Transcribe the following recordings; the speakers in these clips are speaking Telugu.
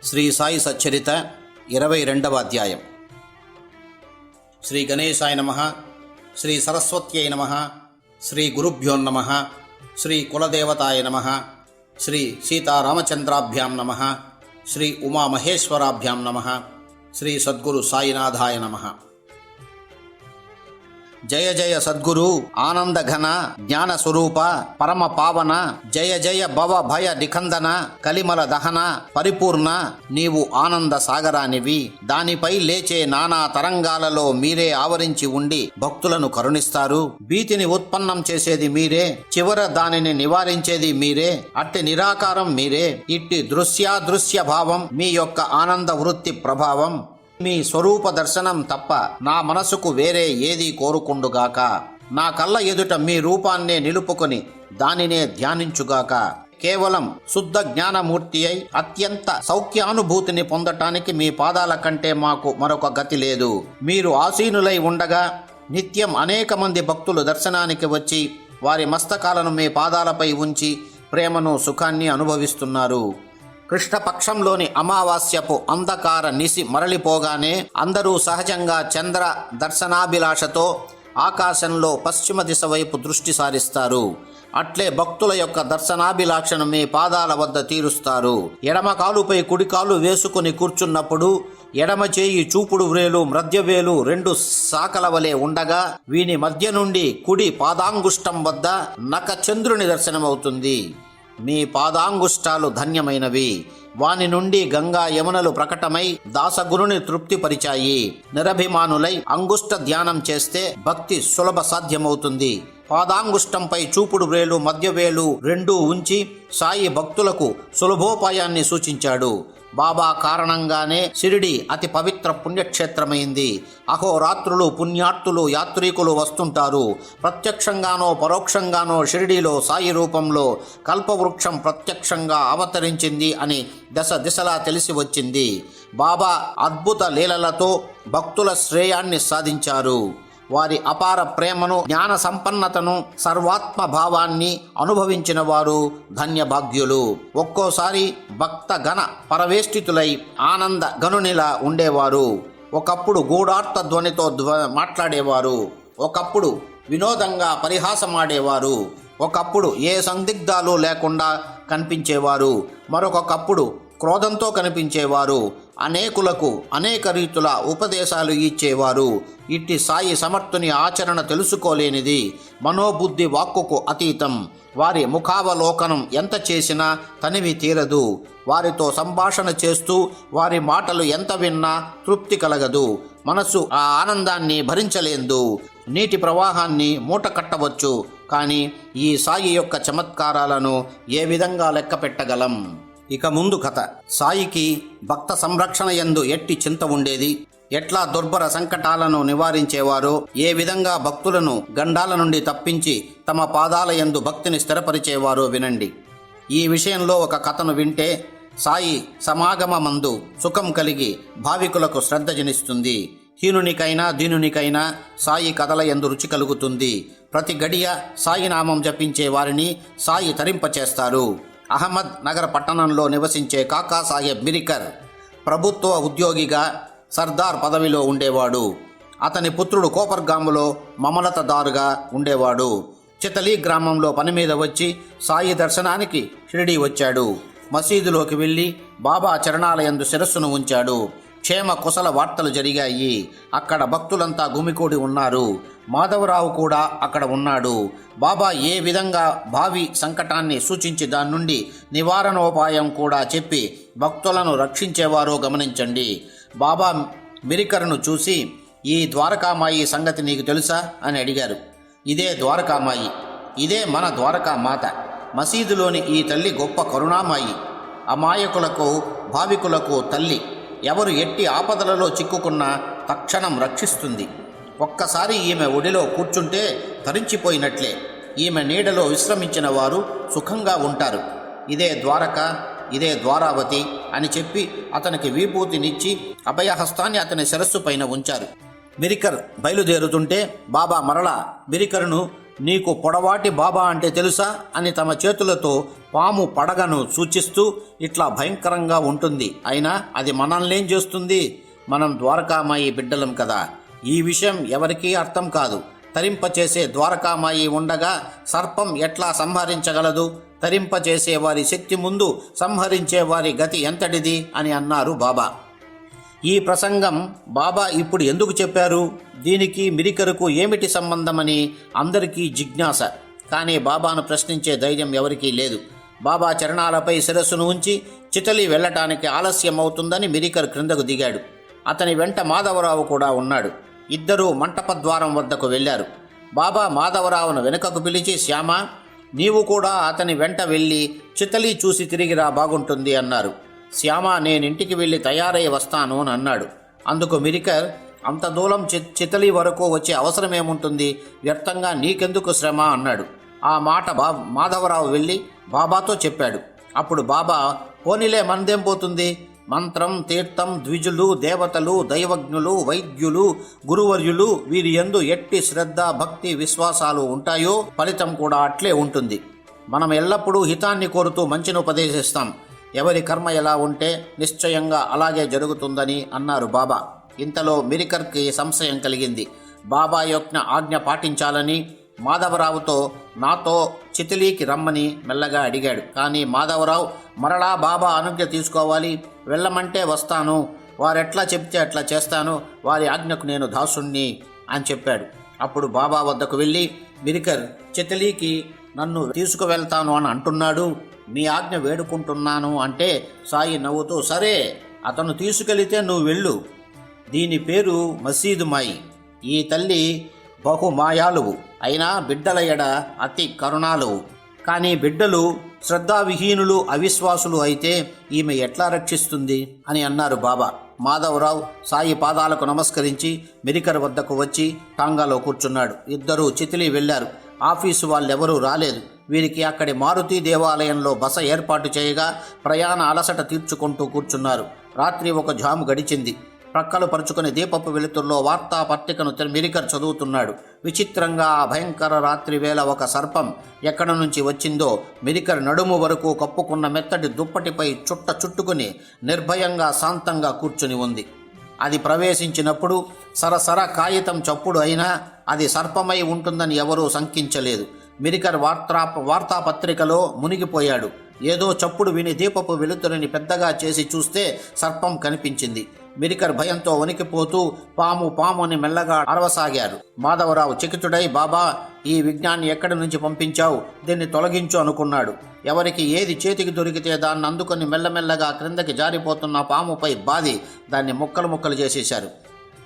శ్రీ సాయి సచ్చరిత 22వ అధ్యాయం. శ్రీ గణేశాయ నమః, శ్రీ సరస్వత్యై నమః, శ్రీ గురుభ్యో నమః, శ్రీ కులదేవతాయ నమః, శ్రీ సీతారామచంద్రాభ్యాం నమః, శ్రీ ఉమామహేశ్వరాభ్యాం నమః, శ్రీ సద్గురు సాయినాథాయ నమః. జయ జయ సద్గురు ఆనంద ఘన జ్ఞాన స్వరూప పరమ పావన, జయ జయ భవ భయ నిఖందన కలిమల దహన పరిపూర్ణ, నీవు ఆనంద సాగరానివి. దానిపై లేచే నానా తరంగాలలో మీరే ఆవరించి ఉండి భక్తులను కరుణిస్తారు. భీతిని ఉత్పన్నం చేసేది మీరే, చివర దానిని నివారించేది మీరే. అట్టి నిరాకారం మీరే. ఇట్టి దృశ్యాదృశ్య భావం మీ యొక్క ఆనంద వృత్తి ప్రభావం. మీ స్వరూప దర్శనం తప్ప నా మనసుకు వేరే ఏదీ కోరుకుండుగాక. నా కళ్ళ ఎదుట మీ రూపాన్నే నిలుపుకొని దానినే ధ్యానించుగాక. కేవలం శుద్ధ జ్ఞానమూర్తి అయి అత్యంత సౌఖ్యానుభూతిని పొందటానికి మీ పాదాల కంటే మాకు మరొక గతి లేదు. మీరు ఆసీనులై ఉండగా నిత్యం అనేక మంది భక్తులు దర్శనానికి వచ్చి వారి మస్తకాలను మీ పాదాలపై ఉంచి ప్రేమను సుఖాన్ని అనుభవిస్తున్నారు. కృష్ణపక్షంలోని అమావాస్యపు అంధకార నిసి మరలిపోగానే అందరూ సహజంగా చంద్ర దర్శనాభిలాషతో ఆకాశంలో పశ్చిమ దిశ వైపు దృష్టి సారిస్తారు. అట్లే భక్తుల యొక్క దర్శనాభిలాషను మీ పాదాల వద్ద తీరుస్తారు. ఎడమ కాలుపై కుడి కాలు వేసుకుని కూర్చున్నప్పుడు ఎడమ చేయి చూపుడు వ్రేలు మధ్యవేలు రెండు శాఖల వలె ఉండగా వీని మధ్య నుండి కుడి పాదాంగుష్టం వద్ద నఖ చంద్రుని దర్శనమవుతుంది. మీ పాదాంగుష్టాలు ధన్యమైనవి. వాని నుండి గంగా యమునలు ప్రకటమై దాసగురుని తృప్తిపరిచాయి. నిరభిమానులై అంగుష్ట ధ్యానం చేస్తే భక్తి సులభ సాధ్యమవుతుంది. పాదాంగుష్టంపై చూపుడు వేలు మధ్యవేలు రెండూ ఉంచి సాయి భక్తులకు సులభోపాయాన్ని సూచించాడు. బాబా కారణంగానే షిరిడి అతి పవిత్ర పుణ్యక్షేత్రమైంది. అహోరాత్రులు పుణ్యార్తులు యాత్రికులు వస్తుంటారు. ప్రత్యక్షంగానో పరోక్షంగానో షిరిడిలో సాయి రూపంలో కల్పవృక్షం ప్రత్యక్షంగా అవతరించింది అని దశ దిశలా తెలిసి వచ్చింది. బాబా అద్భుత లీలలతో భక్తుల శ్రేయాన్ని సాధించారు. వారి అపార ప్రేమను, జ్ఞాన సంపన్నతను, సర్వాత్మ భావాన్ని అనుభవించిన వారు ధన్యభాగ్యులు. ఒక్కోసారి భక్త గణ పరవేష్టితులై ఆనంద గనునిలా ఉండేవారు. ఒకప్పుడు గూఢార్థ ధ్వనితో మాట్లాడేవారు. ఒకప్పుడు వినోదంగా పరిహాసమాడేవారు. ఒకప్పుడు ఏ సందిగ్ధాలు లేకుండా కనిపించేవారు. మరొకప్పుడు క్రోధంతో కనిపించేవారు. అనేకులకు అనేక రీతుల ఉపదేశాలు ఇచ్చేవారు. ఇట్టి సాయి సమర్థుని ఆచరణ తెలుసుకోలేనిది. మనోబుద్ధి వాక్కుకు అతీతం. వారి ముఖావలోకనం ఎంత చేసినా తనివి తీరదు. వారితో సంభాషణ చేస్తూ వారి మాటలు ఎంత విన్నా తృప్తి కలగదు. మనసు ఆ ఆనందాన్ని భరించలేదు. నీటి ప్రవాహాన్ని మూట కట్టవచ్చు, కానీ ఈ సాయి యొక్క చమత్కారాలను ఏ విధంగా లెక్క పెట్టగలం? ఇక ముందు కథ. సాయికి భక్త సంరక్షణ యందు ఎట్టి చింత ఉండేది. ఎట్లా దుర్భర సంకటాలను నివారించేవారో, ఏ విధంగా భక్తులను గండాల నుండి తప్పించి తమ పాదాల యందు భక్తిని స్థిరపరిచేవారో వినండి. ఈ విషయంలో ఒక కథను వింటే సాయి సమాగమ మందు సుఖం కలిగి భావికులకు శ్రద్ధ జనిస్తుంది. హీనునికైనా దీనునికైనా సాయి కథల యందు రుచి కలుగుతుంది. ప్రతి గడియ సాయి నామం జపించే వారిని సాయి తరింపచేస్తారు. అహ్మద్ నగర్ పట్టణంలో నివసించే కాకాసాహెబ్ మిరికర్ ప్రభుత్వ ఉద్యోగిగా సర్దార్ పదవిలో ఉండేవాడు. అతని పుత్రుడు కోపర్గాములో మమలతదారుగా ఉండేవాడు. చితలి గ్రామంలో పని మీద వచ్చి సాయి దర్శనానికి షిరిడి వచ్చాడు. మసీదులోకి వెళ్ళి బాబా చరణాలయందు శిరస్సును ఉంచాడు. క్షేమ కుశల వార్తలు జరిగాయి. అక్కడ భక్తులంతా గుమికూడి ఉన్నారు. మాధవరావు కూడా అక్కడ ఉన్నాడు. బాబా ఏ విధంగా భావి సంకటాన్ని సూచించి దాని నుండి నివారణోపాయం కూడా చెప్పి భక్తులను రక్షించేవారో గమనించండి. బాబా మిరికర్ను చూసి, ఈ ద్వారకామాయి సంగతి నీకు తెలుసా అని అడిగారు. ఇదే ద్వారకామాయి, ఇదే మన ద్వారకా మాత. మసీదులోని ఈ తల్లి గొప్ప కరుణామాయి. అమాయకులకు భావికులకు తల్లి. ఎవరు ఎట్టి ఆపదలలో చిక్కుకున్నా తక్షణం రక్షిస్తుంది. ఒక్కసారి ఈమె ఒడిలో కూర్చుంటే తరించిపోయినట్లే. ఈమె నీడలో విశ్రమించిన వారు సుఖంగా ఉంటారు. ఇదే ద్వారక, ఇదే ద్వారావతి అని చెప్పి అతనికి విభూతినిచ్చి అభయహస్తాన్ని అతని శిరస్సు పైన ఉంచారు. మిరికర్ బయలుదేరుతుంటే బాబా మరలా మిరికర్ను నీకు పొడవాటి బాబా అంటే తెలుసా అని తమ చేతులతో పాము పడగను సూచిస్తూ ఇట్లా భయంకరంగా ఉంటుంది. అయినా అది మనల్నేం చేస్తుంది? మనం ద్వారకామాయి బిడ్డలం కదా. ఈ విషయం ఎవరికీ అర్థం కాదు. తరింపచేసే ద్వారకామాయి ఉండగా సర్పం ఎట్లా సంహరించగలదు? తరింపచేసే వారి శక్తి ముందు సంహరించే వారి గతి ఎంతటిది అని అన్నారు బాబా. ఈ ప్రసంగం బాబా ఇప్పుడు ఎందుకు చెప్పారు? దీనికి మిరికరుకు ఏమిటి సంబంధమని అందరికీ జిజ్ఞాస. కానీ బాబాను ప్రశ్నించే ధైర్యం ఎవరికీ లేదు. బాబా చరణాలపై శిరస్సును ఉంచి చితలి వెళ్లటానికి ఆలస్యం అవుతుందని మిరికర్ క్రిందకు దిగాడు. అతని వెంట మాధవరావు కూడా ఉన్నాడు. ఇద్దరూ మంటపద్వారం వద్దకు వెళ్లారు. బాబా మాధవరావును వెనుకకు పిలిచి, శ్యామా, నీవు కూడా అతని వెంట వెళ్ళి చితలి చూసి తిరిగిరా, బాగుంటుంది అన్నారు. శ్యామ నేనింటికి వెళ్ళి తయారై వస్తాను అని అన్నాడు. అందుకు మిరికర్, అంత దూరం చితలి వరకు వచ్చే అవసరమేముంటుంది? వ్యర్థంగా నీకెందుకు శ్రమ అన్నాడు. ఆ మాట మాధవరావు వెళ్ళి బాబాతో చెప్పాడు. అప్పుడు బాబా, పోనీలే, మనదేం పోతుంది? మంత్రం, తీర్థం, ద్విజులు, దేవతలు, దైవజ్ఞులు, వైద్యులు, గురువర్యులు వీరి యందు ఎట్టి శ్రద్ధ, భక్తి, విశ్వాసాలు ఉంటాయో ఫలితం కూడా అట్లే ఉంటుంది. మనం ఎల్లప్పుడూ హితాన్ని కోరుతూ మంచిని ఉపదేశిస్తాం. ఎవరి కర్మ ఎలా ఉంటే నిశ్చయంగా అలాగే జరుగుతుందని అన్నారు బాబా. ఇంతలో మిరికర్కి సంశయం కలిగింది. బాబా యొక్క ఆజ్ఞ పాటించాలని మాధవరావుతో నాతో చితిలీకి రమ్మని మెల్లగా అడిగాడు. కానీ మాధవరావు మరలా బాబా అనుజ్ఞ తీసుకోవాలి, వెళ్ళమంటే వస్తాను, వారెట్లా చెప్తే అట్లా చేస్తాను, వారి ఆజ్ఞకు నేను దాసుణ్ణి అని చెప్పాడు. అప్పుడు బాబా వద్దకు వెళ్ళి, మిరికర్ చితిలీకి నన్ను తీసుకువెళ్తాను అని అంటున్నాడు, మీ ఆజ్ఞ వేడుకుంటున్నాను అంటే సాయి నవ్వుతూ, సరే, అతను తీసుకెళితే నువ్వు వెళ్ళు. దీని పేరు మసీదు మాయి. ఈ తల్లి బహుమాయాలువు, అయినా బిడ్డల ఎడ అతి కరుణాలువు. కానీ బిడ్డలు శ్రద్ధావిహీనులు, అవిశ్వాసులు అయితే ఈమె ఎట్లా రక్షిస్తుంది అని అన్నారు బాబా. మాధవరావు సాయి పాదాలకు నమస్కరించి మిరికర్ వద్దకు వచ్చి టాంగాలో కూర్చున్నాడు. ఇద్దరూ చితిలి వెళ్లారు. ఆఫీసు వాళ్ళెవరూ రాలేదు. వీరికి అక్కడి మారుతి దేవాలయంలో బస ఏర్పాటు చేయగా ప్రయాణ అలసట తీర్చుకుంటూ కూర్చున్నారు. రాత్రి ఒక జాము గడిచింది. ప్రక్కలు పరుచుకుని దీపపు వెలుతుల్లో వార్తాపత్రికను మిరికర్ చదువుతున్నాడు. విచిత్రంగా ఆ భయంకర రాత్రి వేళ ఒక సర్పం ఎక్కడి నుంచి వచ్చిందో మిరికర్ నడుము వరకు కప్పుకున్న మెత్తటి దుప్పటిపై చుట్టుకుని నిర్భయంగా శాంతంగా కూర్చుని ఉంది. అది ప్రవేశించినప్పుడు సరసర కాగితం చప్పుడు అయినా అది సర్పమై ఉంటుందని ఎవరూ శంకించలేదు. మిరికర్ వార్తాపత్రికలో మునిగిపోయాడు. ఏదో చప్పుడు విని దీపపు వెలుతురిని పెద్దగా చేసి చూస్తే సర్పం కనిపించింది. మిరికర్ భయంతో వణికిపోతూ పాము పాము అని మెల్లగా అరవసాగారు. మాధవరావు చకితుడై, బాబా, ఈ విజ్ఞాన్ని ఎక్కడి నుంచి పంపించావు? దీన్ని తొలగించు అనుకున్నాడు. ఎవరికి ఏది చేతికి దొరికితే దాన్ని అందుకొని మెల్లమెల్లగా క్రిందకి జారిపోతున్న పాముపై బాది దాన్ని ముక్కలు ముక్కలు చేసేశారు.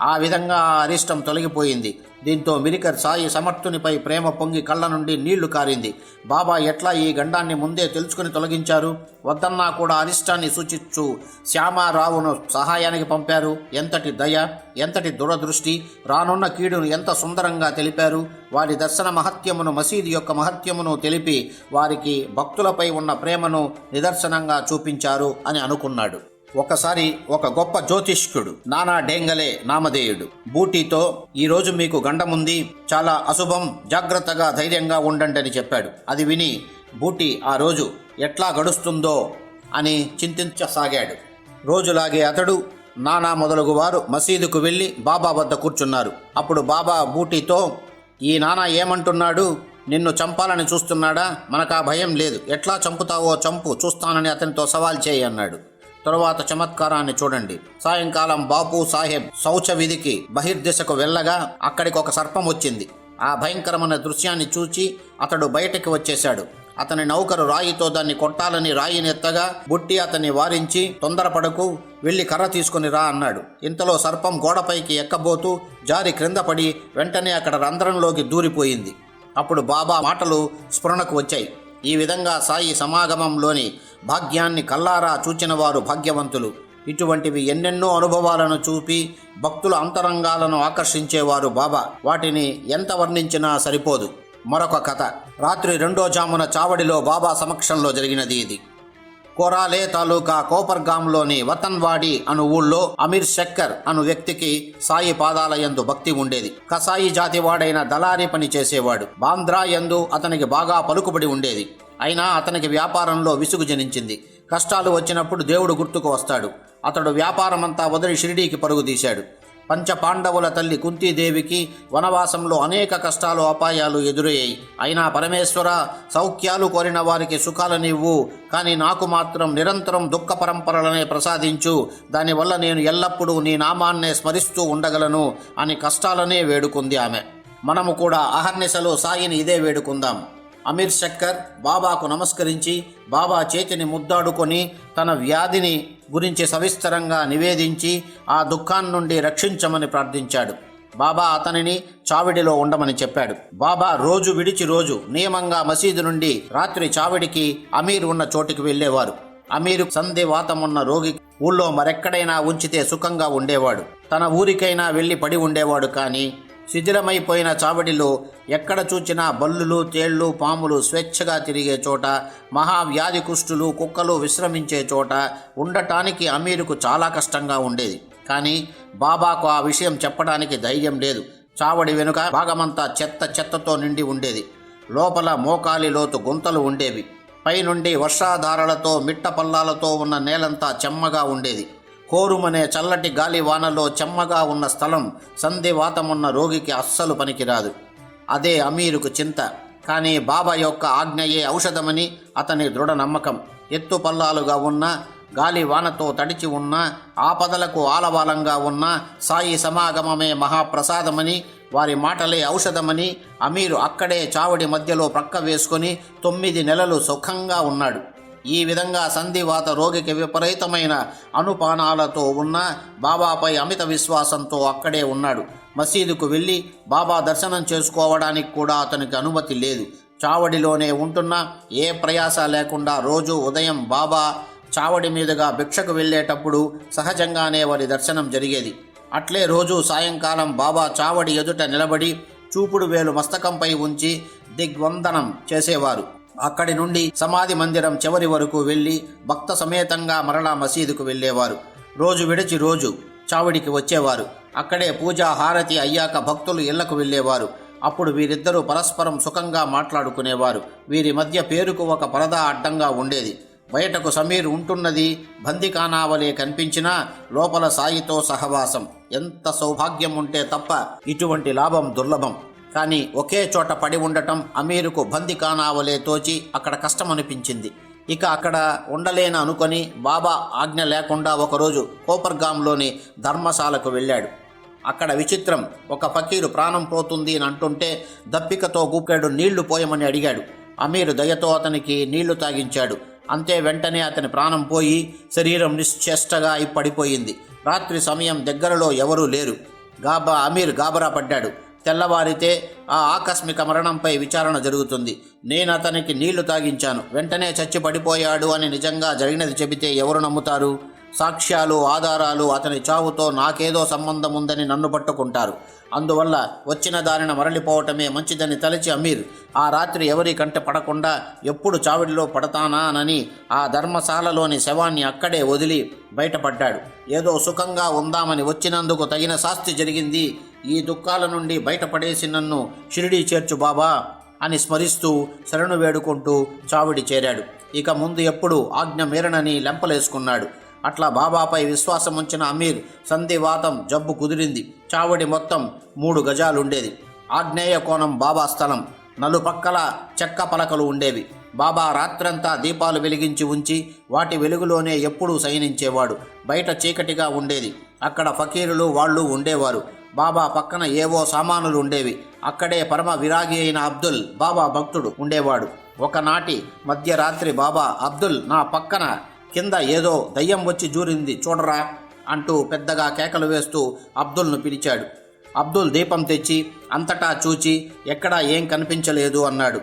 ఆ విధంగా ఆ అరిష్టం తొలగిపోయింది. దీంతో మిరికర్ సాయి సమర్థునిపై ప్రేమ పొంగి కళ్ళ నుండి నీళ్లు కారింది. బాబా ఎట్లా ఈ గండాన్ని ముందే తెలుసుకుని తొలగించారు? వద్దన్నా కూడా అరిష్టాన్ని సూచిస్తూ శ్యామారావును సహాయానికి పంపారు. ఎంతటి దయ, ఎంతటి దురదృష్టి! రానున్న కీడును ఎంత సుందరంగా తెలిపారు. వారి దర్శన మహత్యమును, మసీదు యొక్క మహత్యమును తెలిపి వారికి భక్తులపై ఉన్న ప్రేమను నిదర్శనంగా చూపించారు అని అనుకున్నాడు. ఒకసారి ఒక గొప్ప జ్యోతిష్కుడు నానా డేంగలే నామధేయుడు బూటీతో, ఈరోజు మీకు గండముంది, చాలా అశుభం, జాగ్రత్తగా ధైర్యంగా ఉండండి అని చెప్పాడు. అది విని బూటీ ఆ రోజు ఎట్లా గడుస్తుందో అని చింతించసాగాడు. రోజులాగే అతడు, నానా మొదలగు వారు మసీదుకు వెళ్ళి బాబా వద్ద కూర్చున్నారు. అప్పుడు బాబా బూటీతో, ఈ నానా ఏమంటున్నాడు? నిన్ను చంపాలని చూస్తున్నాడా? మనకు ఆ భయం లేదు. ఎట్లా చంపుతావో చంపు, చూస్తానని అతనితో సవాల్ చేయి అన్నాడు. తరువాత చమత్కారాన్ని చూడండి. సాయంకాలం బాపు సాహెబ్ శౌచ విధికి బహిర్దిశకు వెళ్ళగా అక్కడికి ఒక సర్పం వచ్చింది. ఆ భయంకరమైన దృశ్యాన్ని చూచి అతడు బయటకు వచ్చేశాడు. అతని నౌకరు రాయితో దాన్ని కొట్టాలని రాయినెత్తగా బుట్టి అతన్ని వారించి, తొందరపడకు, వెళ్ళి కర్ర తీసుకుని రా అన్నాడు. ఇంతలో సర్పం గోడపైకి ఎక్కబోతూ జారి క్రింద పడి వెంటనే అక్కడ రంధ్రంలోకి దూరిపోయింది. అప్పుడు బాబా మాటలు స్ఫురణకు వచ్చాయి. ఈ విధంగా సాయి సమాగమంలోని భాగ్యాన్ని కల్లారా చూచిన వారు భాగ్యవంతులు. ఇటువంటివి ఎన్నెన్నో అనుభవాలను చూపి భక్తుల అంతరంగాలను ఆకర్షించేవారు బాబా. వాటిని ఎంత వర్ణించినా సరిపోదు. మరొక కథ. రాత్రి 2వ జామున చావడిలో బాబా సమక్షంలో జరిగినది ఇది. కోరాలే తాలూకా కోపర్గాంలోని వతన్వాడి అను ఊళ్ళో అమీర్ శక్కర్ అను వ్యక్తికి సాయి పాదాల యందు భక్తి ఉండేది. కసాయి జాతివాడైన దళారీ పని చేసేవాడు. బాంద్రా యందు అతనికి బాగా పలుకుబడి ఉండేది. అయినా అతనికి వ్యాపారంలో విసుగు జనించింది. కష్టాలు వచ్చినప్పుడు దేవుడు గుర్తుకు వస్తాడు. అతడు వ్యాపారమంతా వదిలి షిరిడీకి పరుగు తీశాడు. పంచపాండవుల తల్లి కుంతీదేవికి వనవాసంలో అనేక కష్టాలు అపాయాలు ఎదురయ్యాయి. అయినా పరమేశ్వర, సౌఖ్యాలు కోరిన వారికి సుఖాలనివ్వు, కానీ నాకు మాత్రం నిరంతరం దుఃఖ పరంపరలనే ప్రసాదించు, దానివల్ల నేను ఎల్లప్పుడూ నీ నామాన్నే స్మరిస్తూ ఉండగలను అని కష్టాలనే వేడుకుంది ఆమె. మనము కూడా అహర్నిశలో సాయిని ఇదే వేడుకుందాం. అమీర్ శక్కర్ బాబాకు నమస్కరించి బాబా చేతిని ముద్దాడుకొని తన వ్యాధిని గురించి సవిస్తరంగా నివేదించి ఆ దుఃఖాన్ని నుండి రక్షించమని ప్రార్థించాడు. బాబా అతనిని చావిడిలో ఉండమని చెప్పాడు. బాబా రోజు విడిచి రోజు నియమంగా మసీదు నుండి రాత్రి చావిడికి అమీర్ ఉన్న చోటికి వెళ్ళేవారు. అమీరు సంధివాతం ఉన్న రోగి ఊళ్ళో మరెక్కడైనా ఉంచితే సుఖంగా ఉండేవాడు. తన ఊరికైనా వెళ్ళి పడి ఉండేవాడు. కానీ శిథిలమైపోయిన చావడిలో ఎక్కడ చూచినా బల్లులు, తేళ్లు, పాములు స్వేచ్ఛగా తిరిగే చోట, మహావ్యాధి కుష్ఠులు, కుక్కలు విశ్రమించే చోట ఉండటానికి అమీరుకు చాలా కష్టంగా ఉండేది. కానీ బాబాకు ఆ విషయం చెప్పడానికి ధైర్యం లేదు. చావడి వెనుక భాగమంతా చెత్తతో నిండి ఉండేది. లోపల మోకాలి లోతు గుంతలు ఉండేవి. పైనుండి వర్షాధారలతో మిట్ట పల్లాలతో ఉన్న నేలంతా చెమ్మగా ఉండేది. కోరుమనే చల్లటి గాలి వానలో చెమ్మగా ఉన్న స్థలం సంధివాతమున్న రోగికి అస్సలు పనికిరాదు. అదే అమీరుకు చింత. కానీ బాబా యొక్క ఆజ్ఞయే ఔషధమని అతని దృఢ నమ్మకం. ఎత్తు పల్లాలుగా ఉన్న, గాలి వానతో తడిచి ఉన్న, ఆపదలకు ఆలవాలంగా ఉన్న సాయి సమాగమమే మహాప్రసాదమని, వారి మాటలే ఔషధమని అమీరు అక్కడే చావడి మధ్యలో ప్రక్క వేసుకొని 9 నెలలు సుఖంగా ఉన్నాడు. ఈ విధంగా సంధివాత రోగికి విపరీతమైన అనుపానాలతో ఉన్న బాబాపై అమిత విశ్వాసంతో అక్కడే ఉన్నాడు. మసీదుకు వెళ్ళి బాబా దర్శనం చేసుకోవడానికి కూడా అతనికి అనుమతి లేదు. చావడిలోనే ఉంటున్నా ఏ ప్రయాస లేకుండా రోజు ఉదయం బాబా చావడి మీదుగా భిక్షకు వెళ్ళేటప్పుడు సహజంగానే వారి దర్శనం జరిగేది. అట్లే రోజు సాయంకాలం బాబా చావడి ఎదుట నిలబడి చూపుడు వేలు మస్తకంపై ఉంచి దిగ్వందనం చేసేవారు. అక్కడి నుండి సమాధి మందిరం చివరి వరకు వెళ్ళి భక్త సమేతంగా మరలా మసీదుకు వెళ్ళేవారు. రోజు విడిచి రోజు చావిడికి వచ్చేవారు. అక్కడే పూజా హారతి అయ్యాక భక్తులు ఇళ్లకు వెళ్ళేవారు. అప్పుడు వీరిద్దరూ పరస్పరం సుఖంగా మాట్లాడుకునేవారు. వీరి మధ్య పేరుకు ఒక పరదా అడ్డంగా ఉండేది. బయటకు సమీర్ ఉంటున్నది బందికానావలే కనిపించినా లోపల సాయితో సహవాసం. ఎంత సౌభాగ్యం ఉంటే తప్ప ఇటువంటి లాభం దుర్లభం. కానీ ఒకే చోట పడి ఉండటం అమీరుకు బందికానావలే తోచి అక్కడ కష్టమనిపించింది. ఇక అక్కడ ఉండలేను అనుకొని బాబా ఆజ్ఞ లేకుండా ఒకరోజు కోపర్గాంలోని ధర్మశాలకు వెళ్ళాడు. అక్కడ విచిత్రం. ఒక ఫకీరు ప్రాణం పోతుంది అని అంటుంటే దప్పికతో గుప్పెడు నీళ్లు పోయమని అడిగాడు. అమీరు దయతో అతనికి నీళ్లు తాగించాడు. అంతే వెంటనే అతని ప్రాణం పోయి శరీరం నిశ్చేష్టగా పడిపోయింది. రాత్రి సమయం, దగ్గరలో ఎవరూ లేరు. అమీర్ గాబరా పడ్డాడు. తెల్లవారితే ఆ ఆకస్మిక మరణంపై విచారణ జరుగుతుంది. నేను అతనికి నీళ్లు తాగించాను, వెంటనే చచ్చి పడిపోయాడు అని నిజంగా జరిగినది చెబితే ఎవరు నమ్ముతారు? సాక్ష్యాలు, ఆధారాలు అతని చావుతో నాకేదో సంబంధం ఉందని నన్ను పట్టుకుంటారు. అందువల్ల వచ్చిన దారిన మరలిపోవటమే మంచిదని తలచి అమీర్ ఆ రాత్రి ఎవరి కంట పడకుండా ఎప్పుడు చావిడిలో పడతానానని ఆ ధర్మశాలలోని శవాన్ని అక్కడే వదిలి బయటపడ్డాడు. ఏదో సుఖంగా ఉందామని వచ్చినందుకు తగిన శాస్తి జరిగింది. ఈ దుఃఖాల నుండి బయటపడేసి నన్ను షిరిడీ చేర్చు బాబా అని స్మరిస్తూ శరణు వేడుకుంటూ చావిడి చేరాడు. ఇక ముందు ఎప్పుడు ఆజ్ఞ మీరనని లెంపలేసుకున్నాడు. అట్లా బాబాపై విశ్వాసం ఉంచిన అమీర్ సంధివాతం జబ్బు కుదిరింది. చావడి మొత్తం 3 గజాలుండేది. ఆగ్నేయ కోణం బాబా స్థలం. నలుపక్కల చెక్క పలకలు ఉండేవి. బాబా రాత్రంతా దీపాలు వెలిగించి ఉంచి వాటి వెలుగులోనే ఎప్పుడూ శయనించేవాడు. బయట చీకటిగా ఉండేది. అక్కడ ఫకీరులు వాళ్ళు ఉండేవారు. బాబా పక్కన ఏవో సామానులు ఉండేవి. అక్కడే పరమ విరాగి అయిన అబ్దుల్, బాబా భక్తుడు, ఉండేవాడు. ఒకనాటి మధ్యరాత్రి బాబా, అబ్దుల్, నా పక్కన కింద ఏదో దయ్యం వచ్చి జూరింది చూడరా అంటూ పెద్దగా కేకలు వేస్తూ అబ్దుల్ను పిలిచాడు. అబ్దుల్ దీపం తెచ్చి అంతటా చూచి ఎక్కడా ఏం కనిపించలేదు అన్నాడు.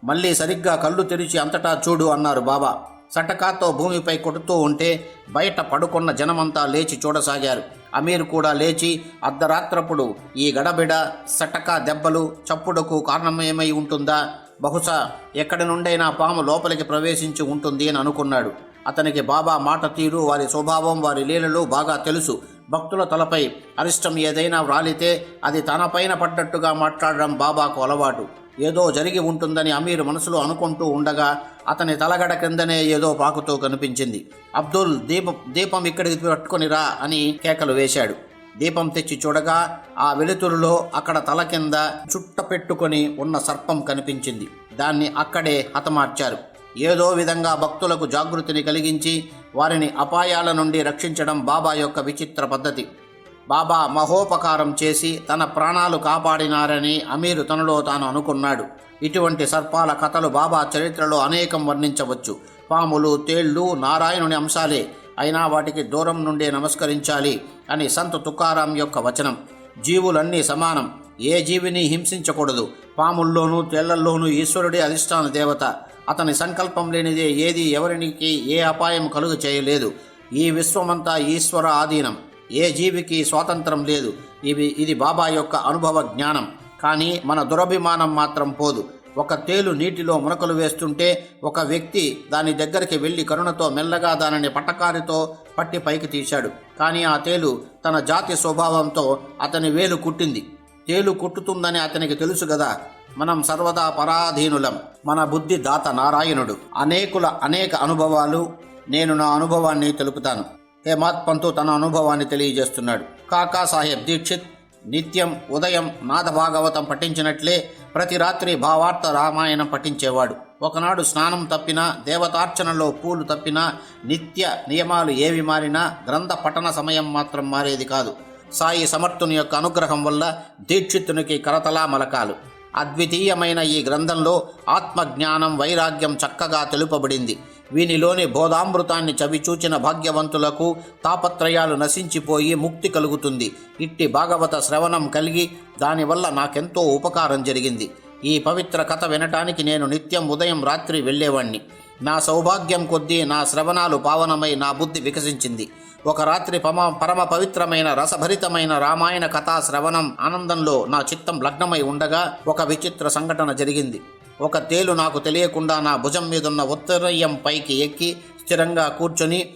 మళ్ళీ సరిగ్గా కళ్ళు తెరిచి అంతటా చూడు అన్నారు బాబా. సటకాతో భూమిపై కొడుతూ ఉంటే బయట పడుకున్న జనమంతా లేచి చూడసాగారు. అమీర్ కూడా లేచి అర్ధరాత్రప్పుడు ఈ గడబిడ, సటకా దెబ్బలు, చప్పుడుకు కారణమేమై ఉంటుందా? బహుశా ఎక్కడి నుండైనా పాము లోపలికి ప్రవేశించి ఉంటుంది అని అనుకున్నాడు. అతనికి బాబా మాట తీరు, వారి స్వభావం, వారి లీలలు బాగా తెలుసు. భక్తుల తలపై అరిష్టం ఏదైనా వ్రాలితే అది తనపైన పడ్డట్టుగా మాట్లాడడం బాబాకు అలవాటు. ఏదో జరిగి ఉంటుందని అమీర్ మనసులో అనుకుంటూ ఉండగా అతని తలగడ క్రిందనే ఏదో పాకుతూ కనిపించింది. అబ్దుల్, దీపం ఇక్కడికి పట్టుకొనిరా అని కేకలు వేశాడు. దీపం తెచ్చి చూడగా ఆ వెలుతురులో అక్కడ తల కింద చుట్ట పెట్టుకొని ఉన్న సర్పం కనిపించింది. దాన్ని అక్కడే హతమార్చారు. ఏదో విధంగా భక్తులకు జాగృతిని కలిగించి వారిని అపాయాల నుండి రక్షించడం బాబా యొక్క విచిత్ర పద్ధతి. బాబా మహోపకారం చేసి తన ప్రాణాలు కాపాడినారని అమీరు తనలో తాను అనుకున్నాడు. ఇటువంటి సర్పాల కథలు బాబా చరిత్రలో అనేకం వర్ణించవచ్చు. పాములు, తేళ్లు నారాయణుని అంశాలే, అయినా వాటికి దూరం నుండే నమస్కరించాలి అని సంత్ తుకారాం యొక్క వచనం. జీవులన్నీ సమానం, ఏ జీవిని హింసించకూడదు. పాముల్లోనూ తేళ్లల్లోనూ ఈశ్వరుడే అధిష్టాన దేవత. అతని సంకల్పం లేనిదే ఏది ఎవరికి ఏ అపాయం కలుగు చేయలేదు. ఈ విశ్వమంతా ఈశ్వర ఆధీనం. ఏ జీవికి స్వాతంత్రం లేదు. ఇది బాబా యొక్క అనుభవ జ్ఞానం. కానీ మన దురభిమానం మాత్రం పోదు. ఒక తేలు నీటిలో మునకలు వేస్తుంటే ఒక వ్యక్తి దాని దగ్గరికి వెళ్లి కరుణతో మెల్లగా దానిని పట్టకారితో పట్టి పైకి తీశాడు. కానీ ఆ తేలు తన జాతి స్వభావంతో అతని వేలు కుట్టింది. తేలు కుట్టుతుందని అతనికి తెలుసు గదా. మనం సర్వదా పరాధీనులం. మన బుద్ధి దాత నారాయణుడు. అనేక అనుభవాలు. నేను నా అనుభవాన్ని తెలుపుతాను. హేమాత్ పంతు తన అనుభవాన్ని తెలియజేస్తున్నాడు. కాకా సాహెబ్ దీక్షిత్ నిత్యం ఉదయం నాద భాగవతం పఠించినట్లే ప్రతి రాత్రి భావార్థ రామాయణం పఠించేవాడు. ఒకనాడు స్నానం తప్పినా, దేవతార్చనలో పూలు తప్పినా, నిత్య నియమాలు ఏవి మారినా గ్రంథ పఠన సమయం మాత్రం మారేది కాదు. సాయి సమర్థుని యొక్క అనుగ్రహం వల్ల దీక్షితునికి కరతలా మలకాలు. అద్వితీయమైన ఈ గ్రంథంలో ఆత్మజ్ఞానం, వైరాగ్యం చక్కగా తెలుపబడింది. వీనిలోని బోధామృతాన్ని చవిచూచిన భాగ్యవంతులకు తాపత్రయాలు నశించిపోయి ముక్తి కలుగుతుంది. ఇట్టి భాగవత శ్రవణం కలిగి దానివల్ల నాకెంతో ఉపకారం జరిగింది. ఈ పవిత్ర కథ వినటానికి నేను నిత్యం ఉదయం రాత్రి వెళ్ళేవాణ్ణి. నా సౌభాగ్యం కొద్దీ నా శ్రవణాలు పావనమై నా బుద్ధి వికసించింది. ఒక రాత్రి పరమ పవిత్రమైన రసభరితమైన రామాయణ కథా శ్రవణం ఆనందంలో నా చిత్తం లగ్నమై ఉండగా ఒక విచిత్ర సంఘటన జరిగింది. ఒక తేలు నాకు తెలియకుండా నా భుజం మీదున్న ఉత్తరయ్యం పైకి ఎక్కి స్థిరంగా కూర్చొని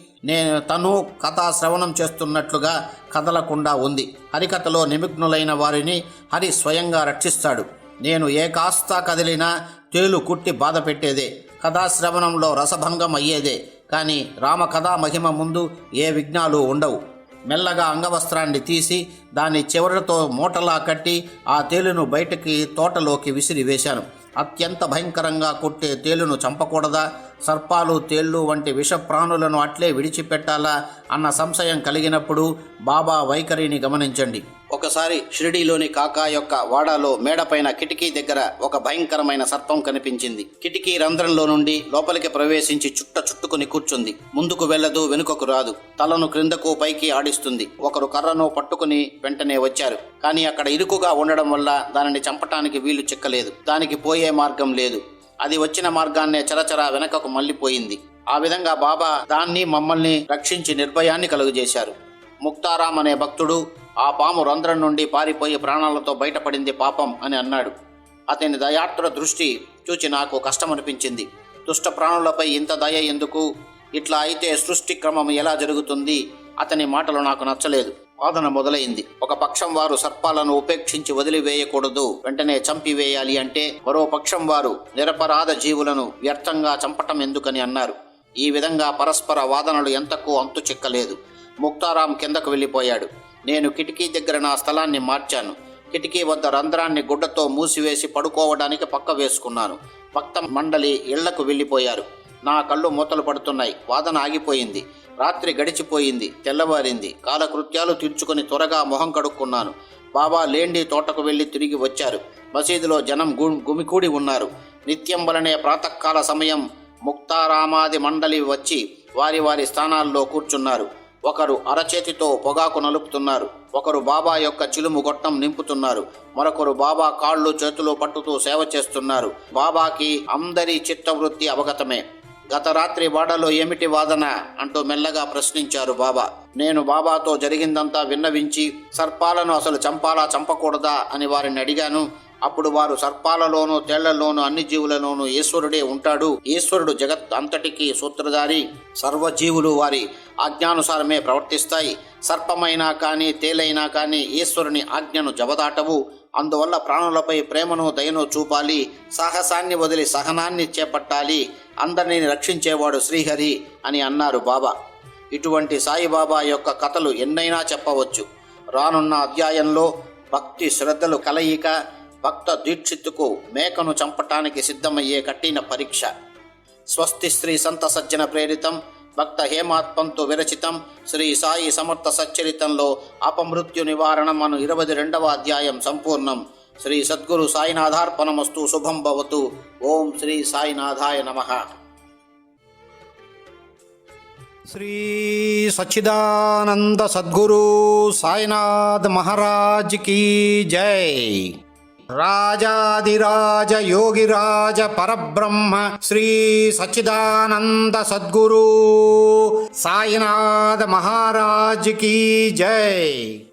తను కథా శ్రవణం చేస్తున్నట్లుగా కదలకుండా ఉంది. హరికథలో నిమగ్నులైన వారిని హరి స్వయంగా రక్షిస్తాడు. నేను ఏ కాస్త కదిలినా తేలు కుట్టి బాధ పెట్టేదే. కథాశ్రవణంలో రసభంగం అయ్యేదే. కానీ రామకథా మహిమ ముందు ఏ విఘ్నాలు ఉండవు. మెల్లగా అంగవస్త్రాన్ని తీసి దాన్ని చివరితో మూటలా కట్టి ఆ తేలును బయటికి తోటలోకి విసిరివేశాను. అత్యంత భయంకరంగా కొట్టే తేలును చంపకూడదా? సర్పాలు, తేళ్లు వంటి విష ప్రాణులను అట్లే విడిచిపెట్టాలా అన్న సంశయం కలిగినప్పుడు బాబా వైఖరిని గమనించండి. ఒకసారి షిరిడీలోని కాకా యొక్క వాడాలో మేడపైన కిటికీ దగ్గర ఒక భయంకరమైన సర్పం కనిపించింది. కిటికీ రంధ్రంలో నుండి లోపలికి ప్రవేశించి చుట్టుకుని కూర్చుంది. ముందుకు వెళ్ళదు, వెనుకకు రాదు. తలను క్రిందకు పైకి ఆడిస్తుంది. ఒకరు కర్రను పట్టుకుని వెంటనే వచ్చారు. కానీ అక్కడ ఇరుకుగా ఉండడం వల్ల దానిని చంపటానికి వీలు చిక్కలేదు. దానికి పోయే మార్గం లేదు. అది వచ్చిన మార్గాన్నే చరచరా వెనకకు మళ్లిపోయింది. ఆ విధంగా బాబా దాన్ని మమ్మల్ని రక్షించి నిర్భయాన్ని కలుగజేశారు. ముక్తారాం అనే భక్తుడు ఆ పాము రంధ్రం నుండి పారిపోయి ప్రాణాలతో బయటపడింది పాపం అని అన్నాడు. అతని దయాత్ర దృష్టి చూచి నాకు కష్టమనిపించింది. దుష్ట ప్రాణులపై ఇంత దయ ఎందుకు? ఇట్లా అయితే సృష్టి క్రమం ఎలా జరుగుతుంది? అతని మాటలు నాకు నచ్చలేదు. వాదన మొదలైంది. ఒక పక్షం వారు సర్పాలను ఉపేక్షించి వదిలివేయకూడదు, వెంటనే చంపివేయాలి అంటే, మరో పక్షం వారు నిరపరాధ జీవులను వ్యర్థంగా చంపటం ఎందుకని అన్నారు. ఈ విధంగా పరస్పర వాదనలు ఎంతకు అంతు చిక్కలేదు. ముక్తారాం కిందకు వెళ్ళిపోయాడు. నేను కిటికీ దగ్గర నా స్థలాన్ని మార్చాను. కిటికీ వద్ద రంధ్రాన్ని గుడ్డతో మూసివేసి పడుకోవడానికి పక్క వేసుకున్నాను. భక్త మండలి ఇళ్లకు వెళ్ళిపోయారు. నా కళ్ళు మూతలు పడుతున్నాయి. వాదన ఆగిపోయింది. రాత్రి గడిచిపోయింది. తెల్లవారింది. కాలకృత్యాలు తీర్చుకొని త్వరగా మొహం కడుక్కున్నాను. బాబా లేండి తోటకు వెళ్లి తిరిగి వచ్చారు. మసీదులో జనం గుమికూడి ఉన్నారు. నిత్యం వలనే ప్రాతకాల సమయం ముక్తారామాది మండలి వచ్చి వారి వారి స్థానాల్లో కూర్చున్నారు. ఒకరు అరచేతితో పొగాకు నలుపుతున్నారు. ఒకరు బాబా యొక్క చిలుము గొట్టం నింపుతున్నారు. మరొకరు బాబా కాళ్ళు చేతులు పట్టుతూ సేవ చేస్తున్నారు. బాబాకి అందరి చిత్తవృత్తి అవగతమే. గత రాత్రి వాడలో ఏమిటి వాదన అంటూ మెల్లగా ప్రశ్నించారు బాబా. నేను బాబాతో జరిగిందంతా విన్నవించి సర్పాలను అసలు చంపాలా చంపకూడదా అని వారిని అడిగాను. అప్పుడు వారు సర్పాలలోనూ తేళ్లలోనూ అన్ని జీవులలోనూ ఈశ్వరుడే ఉంటాడు. ఈశ్వరుడు జగత్ అంతటికీ సూత్రధారి. సర్వజీవులు వారి ఆజ్ఞానుసారమే ప్రవర్తిస్తాయి. సర్పమైనా కానీ తేలైనా కానీ ఈశ్వరుని ఆజ్ఞను జవదాటవు. అందువల్ల ప్రాణులపై ప్రేమను దయను చూపాలి. సాహసాన్ని వదిలి సహనాన్ని చేపట్టాలి. అందరినీ రక్షించేవాడు శ్రీహరి అని అన్నారు బాబా. ఇటువంటి సాయిబాబా యొక్క కథలు ఎన్నైనా చెప్పవచ్చు. రానున్న అధ్యాయంలో భక్తి శ్రద్ధలు కలయిక భక్త దీక్షిత్తుకు మేకను చంపటానికి సిద్ధమయ్యే కఠిన పరీక్ష. స్వస్తి శ్రీ సంత సజ్జన ప్రేరితం భక్త హేమాత్మంతో విరచితం శ్రీ సాయి సమర్థ సచ్చరితంలో అపమృత్యు నివారణం అను 22వ అధ్యాయం సంపూర్ణం. శ్రీ సద్గురు సాయినాథార్పణమస్తు. శుభం భవతు. ఓం శ్రీ సాయినాథాయ నమః. శ్రీ సచ్చిదానంద సద్గురు సాయినాథ్ మహారాజ్ की जय. రాజాదిరాజ యోగిరాజ పరబ్రహ్మ శ్రీ సచ్చిదానంద సద్గురు సాయినాథ్ మహారాజ్ की जय.